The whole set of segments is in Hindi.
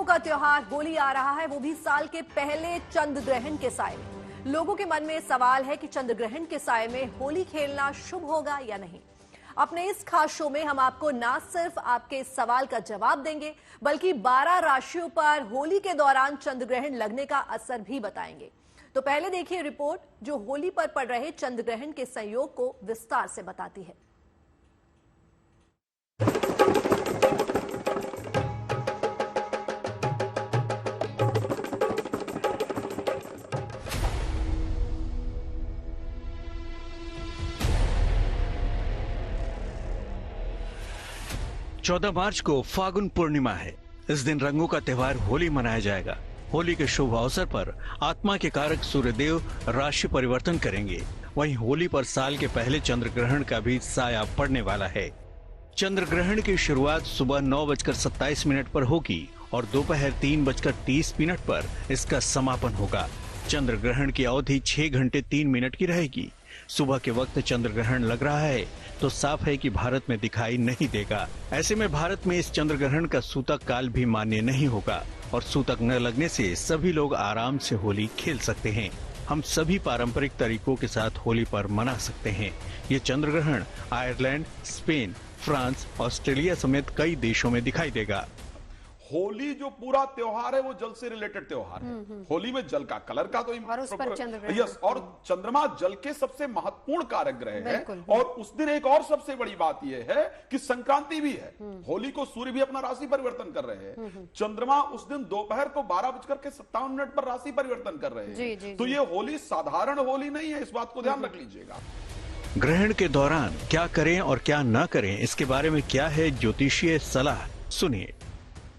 का त्योहार होली आ रहा है, वो भी साल के पहले चंद्र ग्रहण के साए में। लोगों के मन में सवाल है कि चंद्र ग्रहण के साए में होली खेलना शुभ होगा या नहीं। अपने इस खास शो में हम आपको ना सिर्फ आपके इस सवाल का जवाब देंगे, बल्कि 12 राशियों पर होली के दौरान चंद्र ग्रहण लगने का असर भी बताएंगे। तो पहले देखिए रिपोर्ट जो होली पर पड़ रहे चंद्र ग्रहण के संयोग को विस्तार से बताती है। चौदह मार्च को फागुन पूर्णिमा है। इस दिन रंगों का त्योहार होली मनाया जाएगा। होली के शुभ अवसर पर आत्मा के कारक सूर्यदेव राशि परिवर्तन करेंगे। वहीं होली पर साल के पहले चंद्र ग्रहण का भी साया पड़ने वाला है। चंद्र ग्रहण की शुरुआत सुबह 9:27 पर होगी और दोपहर 3:30 पर इसका समापन होगा। चंद्र ग्रहण की अवधि 6 घंटे 3 मिनट की रहेगी। सुबह के वक्त चंद्र ग्रहण लग रहा है तो साफ है कि भारत में दिखाई नहीं देगा। ऐसे में भारत में इस चंद्र ग्रहण का सूतक काल भी मान्य नहीं होगा और सूतक न लगने से सभी लोग आराम से होली खेल सकते हैं। हम सभी पारंपरिक तरीकों के साथ होली पर मना सकते हैं। ये चंद्र ग्रहण आयरलैंड, स्पेन, फ्रांस, ऑस्ट्रेलिया समेत कई देशों में दिखाई देगा। होली जो पूरा त्योहार है वो जल से रिलेटेड त्योहार है। होली में जल का कलर का तो और उस पर चंद्र यस, और चंद्रमा जल के सबसे महत्वपूर्ण कारक ग्रह है। और उस दिन एक और सबसे बड़ी बात यह है कि संक्रांति भी है। होली को सूर्य भी अपना राशि परिवर्तन कर रहे हैं। चंद्रमा उस दिन दोपहर को 12:57 पर राशि परिवर्तन कर रहे हैं। तो ये होली साधारण होली नहीं है, इस बात को ध्यान रख लीजिएगा। ग्रहण के दौरान क्या करें और क्या न करें, इसके बारे में क्या है ज्योतिषीय सलाह, सुनिए।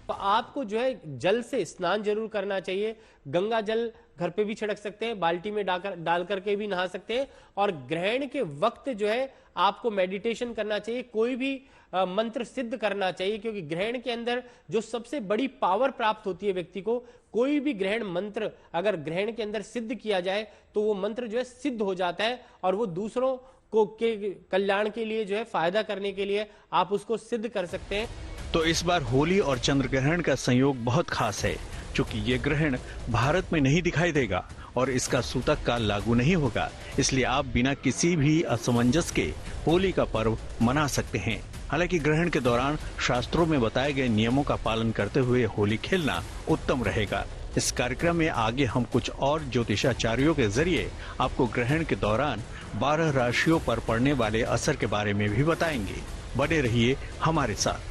तो आपको जो है जल से स्नान जरूर करना चाहिए। गंगा जल घर पे भी छिड़क सकते हैं, बाल्टी में डाल करके भी नहा सकते हैं। और ग्रहण के वक्त जो है आपको मेडिटेशन करना चाहिए, कोई भी मंत्र सिद्ध करना चाहिए, क्योंकि ग्रहण के अंदर जो सबसे बड़ी पावर प्राप्त होती है व्यक्ति को, कोई भी ग्रहण मंत्र अगर ग्रहण के अंदर सिद्ध किया जाए तो वो मंत्र जो है सिद्ध हो जाता है और वो दूसरों को के कल्याण के लिए जो है फायदा करने के लिए आप उसको सिद्ध कर सकते हैं। तो इस बार होली और चंद्र ग्रहण का संयोग बहुत खास है, क्योंकि ये ग्रहण भारत में नहीं दिखाई देगा और इसका सूतक काल लागू नहीं होगा। इसलिए आप बिना किसी भी असमंजस के होली का पर्व मना सकते हैं। हालांकि ग्रहण के दौरान शास्त्रों में बताए गए नियमों का पालन करते हुए होली खेलना उत्तम रहेगा। इस कार्यक्रम में आगे हम कुछ और ज्योतिषाचार्यों के जरिए आपको ग्रहण के दौरान 12 राशियों पर पड़ने वाले असर के बारे में भी बताएंगे। बने रहिए हमारे साथ।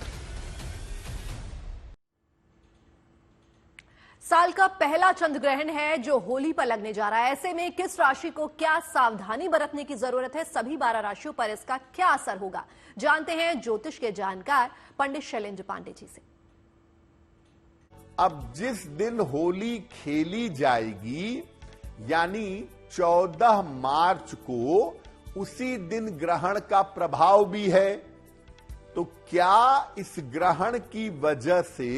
साल का पहला चंद्र ग्रहण है जो होली पर लगने जा रहा है। ऐसे में किस राशि को क्या सावधानी बरतने की जरूरत है, सभी 12 राशियों पर इसका क्या असर होगा, जानते हैं ज्योतिष के जानकार पंडित शैलेंद्र पांडे जी से। अब जिस दिन होली खेली जाएगी यानी 14 मार्च को, उसी दिन ग्रहण का प्रभाव भी है। तो क्या इस ग्रहण की वजह से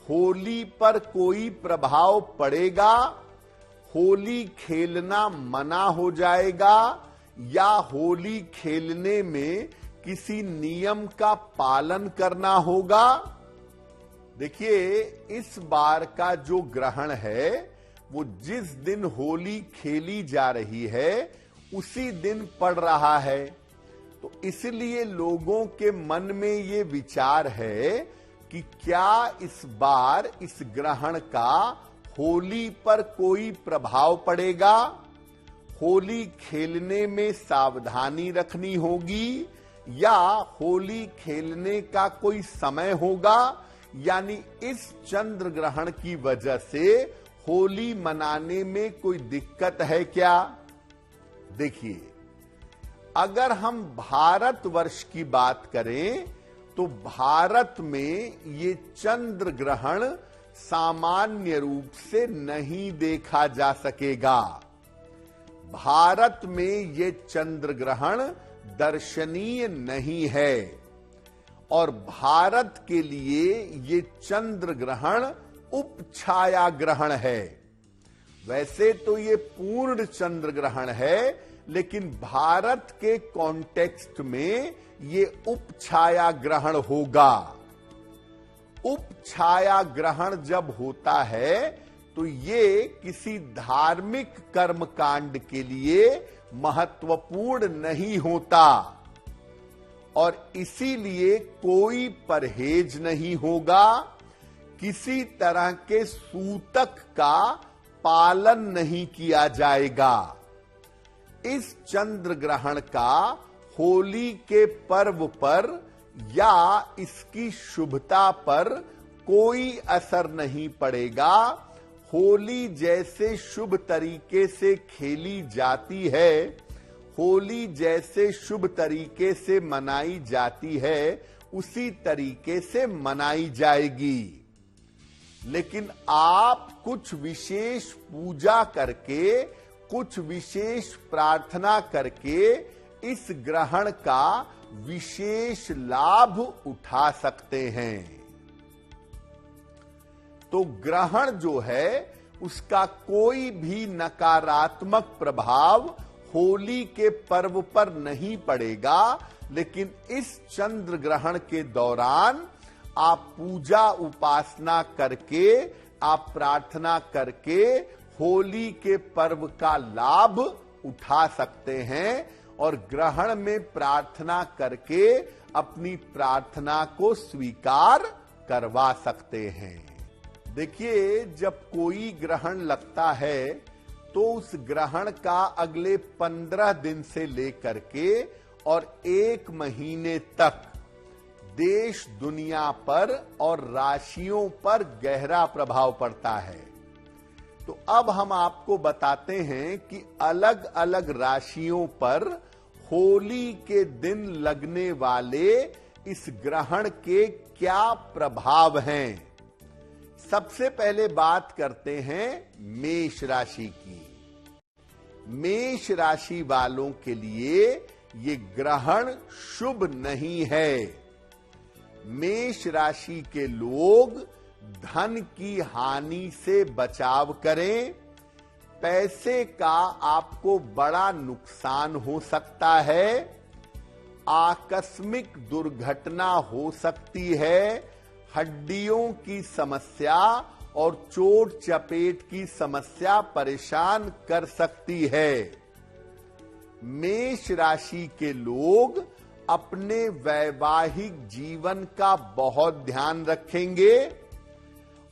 होली पर कोई प्रभाव पड़ेगा? होली खेलना मना हो जाएगा या होली खेलने में किसी नियम का पालन करना होगा? देखिए, इस बार का जो ग्रहण है वो जिस दिन होली खेली जा रही है उसी दिन पड़ रहा है। तो इसलिए लोगों के मन में ये विचार है कि क्या इस बार इस ग्रहण का होली पर कोई प्रभाव पड़ेगा? होली खेलने में सावधानी रखनी होगी या होली खेलने का कोई समय होगा? यानी इस चंद्र ग्रहण की वजह से होली मनाने में कोई दिक्कत है क्या? देखिए, अगर हम भारतवर्ष की बात करें तो भारत में ये चंद्र ग्रहण सामान्य रूप से नहीं देखा जा सकेगा। भारत में ये चंद्र ग्रहण दर्शनीय नहीं है और भारत के लिए ये चंद्र ग्रहण उपछाया ग्रहण है। वैसे तो ये पूर्ण चंद्र ग्रहण है, लेकिन भारत के कॉन्टेक्स्ट में ये उपछाया ग्रहण होगा। उपछाया ग्रहण जब होता है तो ये किसी धार्मिक कर्मकांड के लिए महत्वपूर्ण नहीं होता और इसीलिए कोई परहेज नहीं होगा, किसी तरह के सूतक का पालन नहीं किया जाएगा। इस चंद्र ग्रहण का होली के पर्व पर या इसकी शुभता पर कोई असर नहीं पड़ेगा। होली जैसे शुभ तरीके से खेली जाती है, होली जैसे शुभ तरीके से मनाई जाती है, उसी तरीके से मनाई जाएगी। लेकिन आप कुछ विशेष पूजा करके, कुछ विशेष प्रार्थना करके इस ग्रहण का विशेष लाभ उठा सकते हैं। तो ग्रहण जो है उसका कोई भी नकारात्मक प्रभाव होली के पर्व पर नहीं पड़ेगा, लेकिन इस चंद्र ग्रहण के दौरान आप पूजा उपासना करके, आप प्रार्थना करके होली के पर्व का लाभ उठा सकते हैं और ग्रहण में प्रार्थना करके अपनी प्रार्थना को स्वीकार करवा सकते हैं। देखिए, जब कोई ग्रहण लगता है तो उस ग्रहण का अगले 15 दिन से लेकर के और 1 महीने तक देश दुनिया पर और राशियों पर गहरा प्रभाव पड़ता है। तो अब हम आपको बताते हैं कि अलग अलग राशियों पर होली के दिन लगने वाले इस ग्रहण के क्या प्रभाव हैं। सबसे पहले बात करते हैं मेष राशि की। मेष राशि वालों के लिए ये ग्रहण शुभ नहीं है। मेष राशि के लोग धन की हानि से बचाव करें। पैसे का आपको बड़ा नुकसान हो सकता है। आकस्मिक दुर्घटना हो सकती है। हड्डियों की समस्या और चोट चपेट की समस्या परेशान कर सकती है। मेष राशि के लोग अपने वैवाहिक जीवन का बहुत ध्यान रखेंगे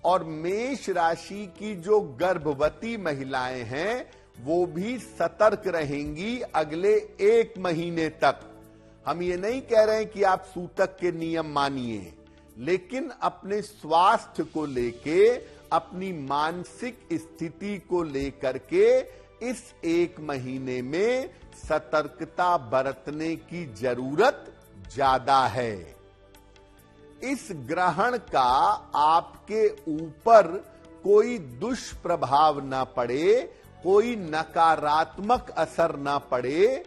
और मेष राशि की जो गर्भवती महिलाएं हैं वो भी सतर्क रहेंगी अगले 1 महीने तक। हम ये नहीं कह रहे हैं कि आप सूतक के नियम मानिए, लेकिन अपने स्वास्थ्य को लेके, अपनी मानसिक स्थिति को लेकर के इस 1 महीने में सतर्कता बरतने की जरूरत ज्यादा है। इस ग्रहण का आपके ऊपर कोई दुष्प्रभाव न पड़े, कोई नकारात्मक असर न पड़े।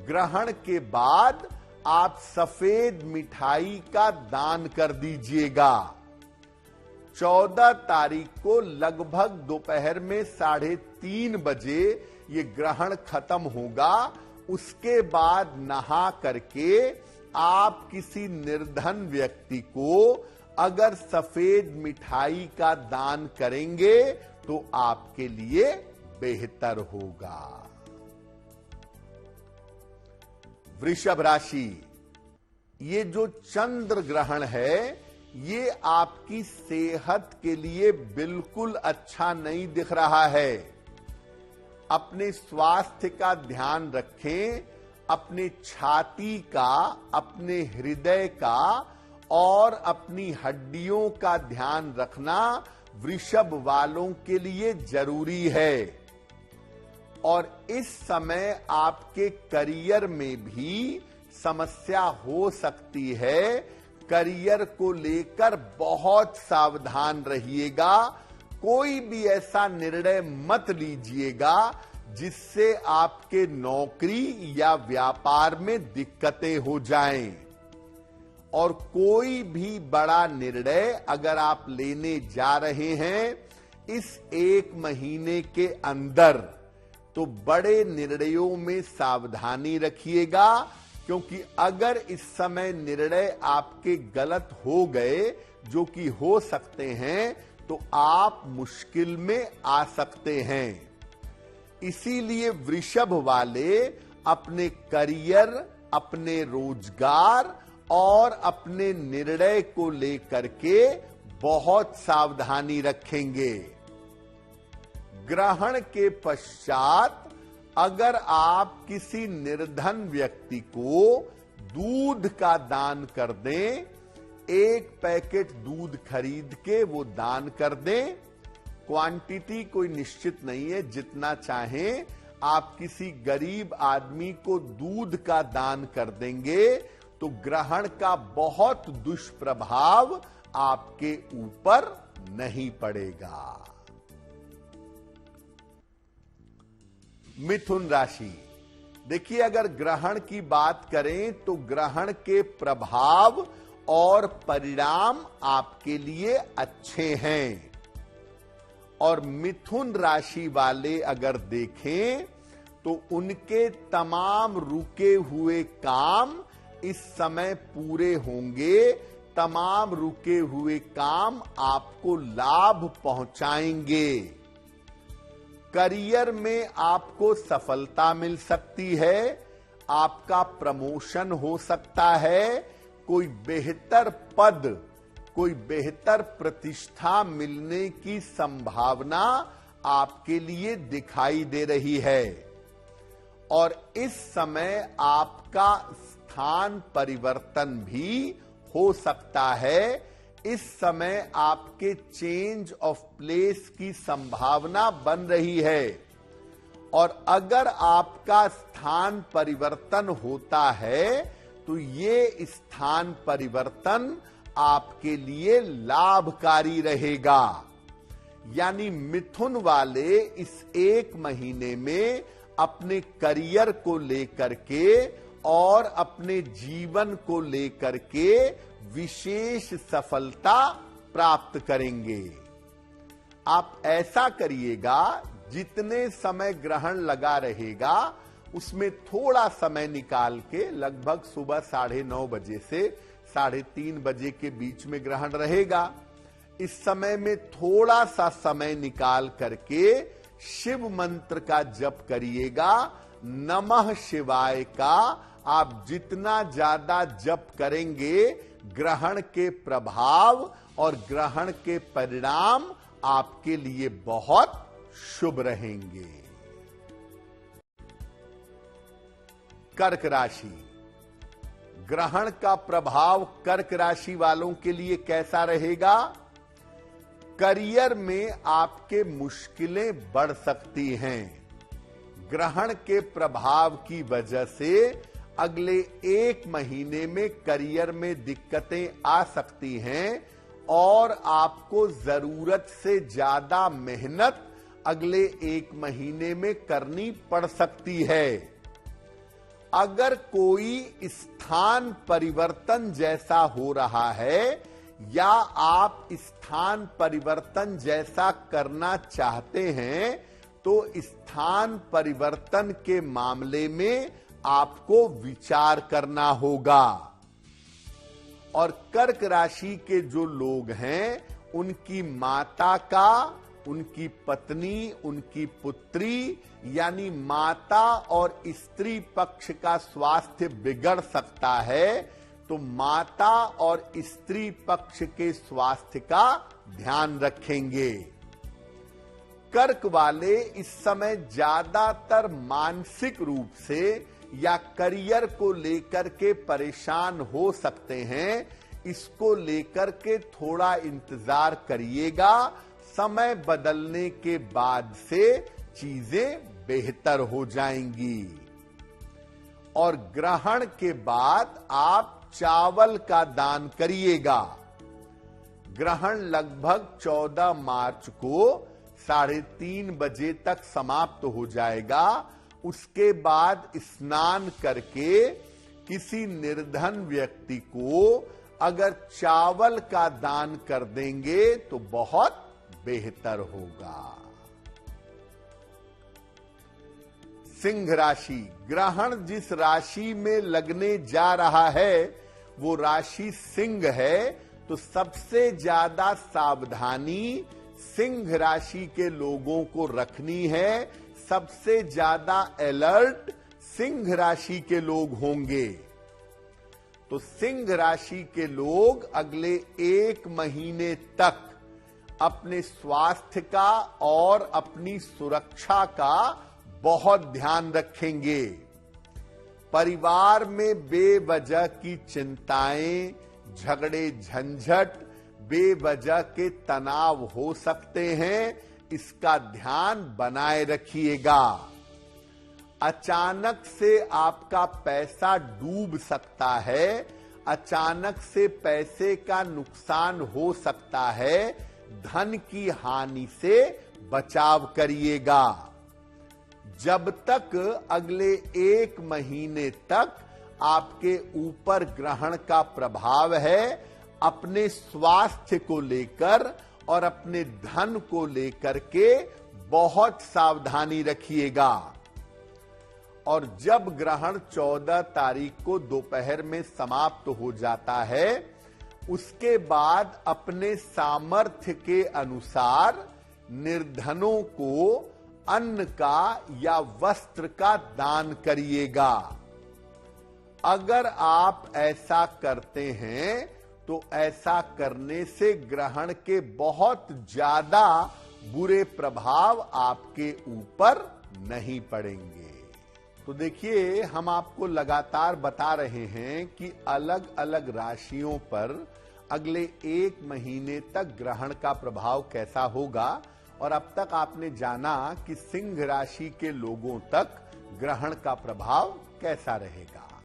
ग्रहण के बाद आप सफेद मिठाई का दान कर दीजिएगा। 14 तारीख को लगभग दोपहर में 3:30 बजे ये ग्रहण खत्म होगा। उसके बाद नहा करके आप किसी निर्धन व्यक्ति को अगर सफेद मिठाई का दान करेंगे तो आपके लिए बेहतर होगा। वृषभ राशि, ये जो चंद्र ग्रहण है ये आपकी सेहत के लिए बिल्कुल अच्छा नहीं दिख रहा है। अपने स्वास्थ्य का ध्यान रखें, अपने छाती का, अपने हृदय का और अपनी हड्डियों का ध्यान रखना वृषभ वालों के लिए जरूरी है। और इस समय आपके करियर में भी समस्या हो सकती है। करियर को लेकर बहुत सावधान रहिएगा। कोई भी ऐसा निर्णय मत लीजिएगा जिससे आपके नौकरी या व्यापार में दिक्कतें हो जाएं। और कोई भी बड़ा निर्णय अगर आप लेने जा रहे हैं इस 1 महीने के अंदर, तो बड़े निर्णयों में सावधानी रखिएगा, क्योंकि अगर इस समय निर्णय आपके गलत हो गए जो कि हो सकते हैं, तो आप मुश्किल में आ सकते हैं। इसीलिए वृषभ वाले अपने करियर, अपने रोजगार और अपने निर्णय को लेकर के बहुत सावधानी रखेंगे। ग्रहण के पश्चात अगर आप किसी निर्धन व्यक्ति को दूध का दान कर दें, 1 पैकेट दूध खरीद के वो दान कर दें, क्वांटिटी कोई निश्चित नहीं है, जितना चाहें आप किसी गरीब आदमी को दूध का दान कर देंगे तो ग्रहण का बहुत दुष्प्रभाव आपके ऊपर नहीं पड़ेगा। मिथुन राशि, देखिए अगर ग्रहण की बात करें तो ग्रहण के प्रभाव और परिणाम आपके लिए अच्छे हैं। और मिथुन राशि वाले अगर देखें तो उनके तमाम रुके हुए काम इस समय पूरे होंगे। तमाम रुके हुए काम आपको लाभ पहुंचाएंगे। करियर में आपको सफलता मिल सकती है, आपका प्रमोशन हो सकता है, कोई बेहतर पद, कोई बेहतर प्रतिष्ठा मिलने की संभावना आपके लिए दिखाई दे रही है। और इस समय आपका स्थान परिवर्तन भी हो सकता है। इस समय आपके चेंज ऑफ प्लेस की संभावना बन रही है। और अगर आपका स्थान परिवर्तन होता है तो ये स्थान परिवर्तन आपके लिए लाभकारी रहेगा। यानी मिथुन वाले इस 1 महीने में अपने करियर को लेकर के और अपने जीवन को लेकर के विशेष सफलता प्राप्त करेंगे। आप ऐसा करिएगा, जितने समय ग्रहण लगा रहेगा उसमें थोड़ा समय निकाल के, लगभग सुबह 9:30 बजे से 3:30 बजे के बीच में ग्रहण रहेगा। इस समय में थोड़ा सा समय निकाल करके शिव मंत्र का जप करिएगा। नमः शिवाय का आप जितना ज्यादा जप करेंगे, ग्रहण के प्रभाव और ग्रहण के परिणाम आपके लिए बहुत शुभ रहेंगे। कर्क राशि, ग्रहण का प्रभाव कर्क राशि वालों के लिए कैसा रहेगा? करियर में आपके मुश्किलें बढ़ सकती हैं। ग्रहण के प्रभाव की वजह से अगले 1 महीने में करियर में दिक्कतें आ सकती हैं और आपको जरूरत से ज्यादा मेहनत अगले 1 महीने में करनी पड़ सकती है। अगर कोई स्थान परिवर्तन जैसा हो रहा है या आप स्थान परिवर्तन जैसा करना चाहते हैं तो स्थान परिवर्तन के मामले में आपको विचार करना होगा। और कर्क राशि के जो लोग हैं, उनकी माता का, उनकी पत्नी, उनकी पुत्री यानी माता और स्त्री पक्ष का स्वास्थ्य बिगड़ सकता है। तो माता और स्त्री पक्ष के स्वास्थ्य का ध्यान रखेंगे। कर्क वाले इस समय ज्यादातर मानसिक रूप से या करियर को लेकर के परेशान हो सकते हैं। इसको लेकर के थोड़ा इंतजार करिएगा। समय बदलने के बाद से चीजें बेहतर हो जाएंगी। और ग्रहण के बाद आप चावल का दान करिएगा। ग्रहण लगभग 14 मार्च को 3:30 बजे तक समाप्त हो जाएगा। उसके बाद स्नान करके किसी निर्धन व्यक्ति को अगर चावल का दान कर देंगे तो बहुत बेहतर होगा। सिंह राशि, ग्रहण जिस राशि में लगने जा रहा है वो राशि सिंह है। तो सबसे ज्यादा सावधानी सिंह राशि के लोगों को रखनी है। सबसे ज्यादा अलर्ट सिंह राशि के लोग होंगे। तो सिंह राशि के लोग अगले 1 महीने तक अपने स्वास्थ्य का और अपनी सुरक्षा का बहुत ध्यान रखेंगे। परिवार में बेवजह की चिंताएं, झगड़े, झंझट, बेवजह के तनाव हो सकते हैं, इसका ध्यान बनाए रखिएगा। अचानक से आपका पैसा डूब सकता है, अचानक से पैसे का नुकसान हो सकता है, धन की हानि से बचाव करिएगा। जब तक अगले 1 महीने तक आपके ऊपर ग्रहण का प्रभाव है, अपने स्वास्थ्य को लेकर और अपने धन को लेकर के बहुत सावधानी रखिएगा। और जब ग्रहण 14 तारीख को दोपहर में समाप्त हो जाता है, उसके बाद अपने सामर्थ्य के अनुसार निर्धनों को अन्न का या वस्त्र का दान करिएगा। अगर आप ऐसा करते हैं तो ऐसा करने से ग्रहण के बहुत ज्यादा बुरे प्रभाव आपके ऊपर नहीं पड़ेंगे। तो देखिए, हम आपको लगातार बता रहे हैं कि अलग अलग राशियों पर अगले 1 महीने तक ग्रहण का प्रभाव कैसा होगा। और अब तक आपने जाना कि सिंह राशि के लोगों तक ग्रहण का प्रभाव कैसा रहेगा।